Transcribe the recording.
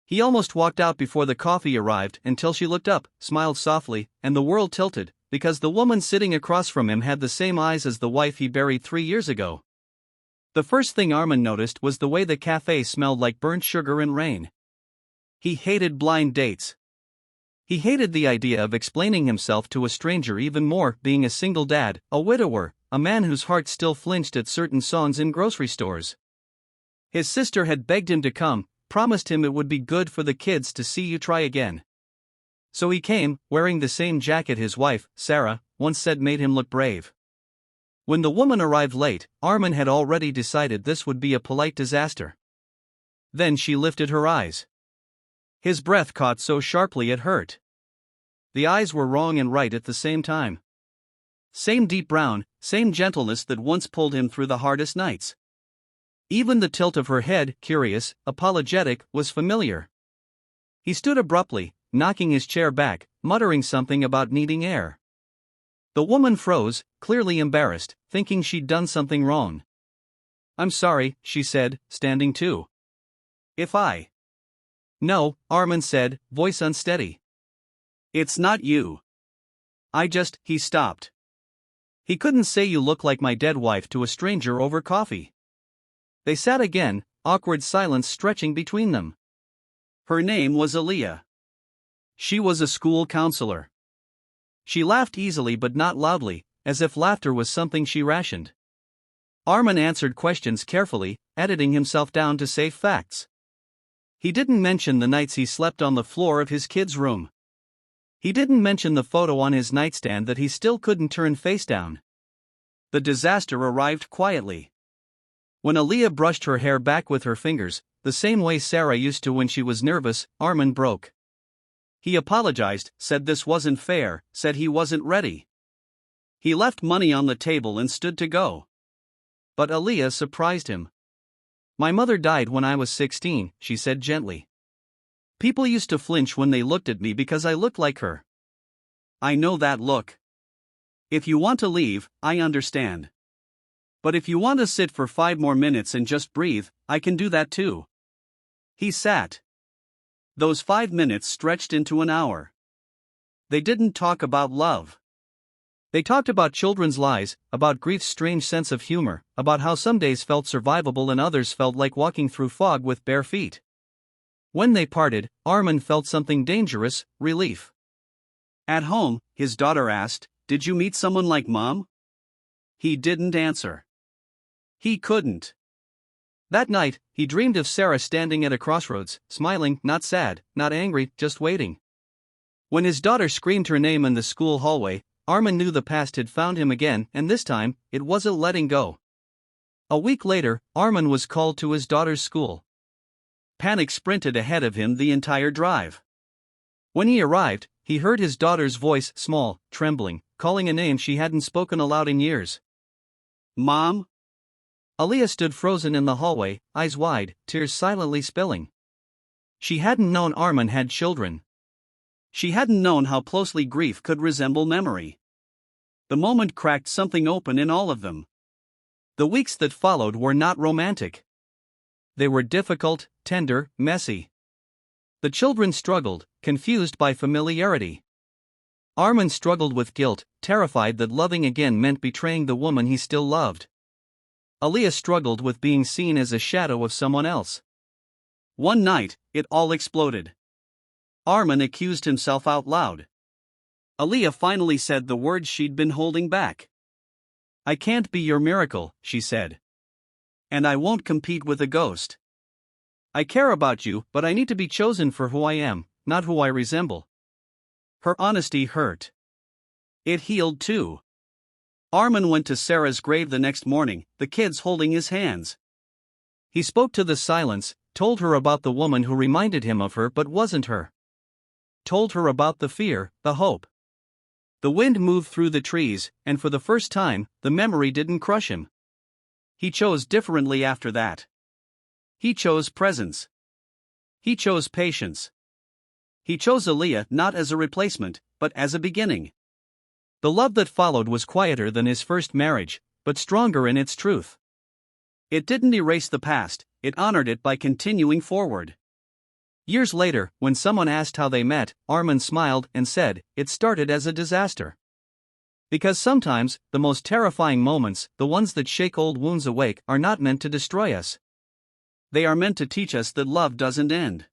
He almost walked out before the coffee arrived until she looked up, smiled softly, and the world tilted, because the woman sitting across from him had the same eyes as the wife he buried 3 years ago. The first thing Armin noticed was the way the cafe smelled like burnt sugar and rain. He hated blind dates. He hated the idea of explaining himself to a stranger, even more being a single dad, a widower, a man whose heart still flinched at certain songs in grocery stores. His sister had begged him to come, promised him it would be good for the kids to see you try again. So he came, wearing the same jacket his wife, Sarah, once said made him look brave. When the woman arrived late, Armin had already decided this would be a polite disaster. Then she lifted her eyes. His breath caught so sharply it hurt. The eyes were wrong and right at the same time. Same deep brown, same gentleness that once pulled him through the hardest nights. Even the tilt of her head, curious, apologetic, was familiar. He stood abruptly, knocking his chair back, muttering something about needing air. The woman froze, clearly embarrassed, thinking she'd done something wrong. "I'm sorry," she said, standing too. "If I..." "No," Armin said, voice unsteady. "It's not you. He stopped. He couldn't say you look like my dead wife to a stranger over coffee." They sat again, awkward silence stretching between them. Her name was Aaliyah. She was a school counselor. She laughed easily but not loudly, as if laughter was something she rationed. Armin answered questions carefully, editing himself down to safe facts. He didn't mention the nights he slept on the floor of his kid's room. He didn't mention the photo on his nightstand that he still couldn't turn face down. The disaster arrived quietly. When Aaliyah brushed her hair back with her fingers, the same way Sarah used to when she was nervous, Armin broke. He apologized, said this wasn't fair, said he wasn't ready. He left money on the table and stood to go. But Aaliyah surprised him. "My mother died when I was 16, she said gently. People used to flinch when they looked at me because I looked like her. I know that look. If you want to leave, I understand. But if you want to sit for 5 more minutes and just breathe, I can do that too." He sat. Those 5 minutes stretched into an hour. They didn't talk about love. They talked about children's lies, about grief's strange sense of humor, about how some days felt survivable and others felt like walking through fog with bare feet. When they parted, Armin felt something dangerous, relief. At home, his daughter asked, "Did you meet someone like Mom?" He didn't answer. He couldn't. That night, he dreamed of Sarah standing at a crossroads, smiling, not sad, not angry, just waiting. When his daughter screamed her name in the school hallway, Armin knew the past had found him again, and this time, it wasn't letting go. A week later, Armin was called to his daughter's school. Panic sprinted ahead of him the entire drive. When he arrived, he heard his daughter's voice, small, trembling, calling a name she hadn't spoken aloud in years. "Mom?" Aaliyah stood frozen in the hallway, eyes wide, tears silently spilling. She hadn't known Armin had children. She hadn't known how closely grief could resemble memory. The moment cracked something open in all of them. The weeks that followed were not romantic. They were difficult, tender, messy. The children struggled, confused by familiarity. Armin struggled with guilt, terrified that loving again meant betraying the woman he still loved. Aaliyah struggled with being seen as a shadow of someone else. One night, it all exploded. Armin accused himself out loud. Aaliyah finally said the words she'd been holding back. "I can't be your miracle," she said. "And I won't compete with a ghost. I care about you, but I need to be chosen for who I am, not who I resemble." Her honesty hurt. It healed too. Armin went to Sarah's grave the next morning, the kids holding his hands. He spoke to the silence, told her about the woman who reminded him of her but wasn't her. Told her about the fear, the hope. The wind moved through the trees, and for the first time, the memory didn't crush him. He chose differently after that. He chose presence. He chose patience. He chose Aaliyah not as a replacement, but as a beginning. The love that followed was quieter than his first marriage, but stronger in its truth. It didn't erase the past, it honored it by continuing forward. Years later, when someone asked how they met, Armin smiled and said, "It started as a disaster." Because sometimes, the most terrifying moments, the ones that shake old wounds awake, are not meant to destroy us. They are meant to teach us that love doesn't end.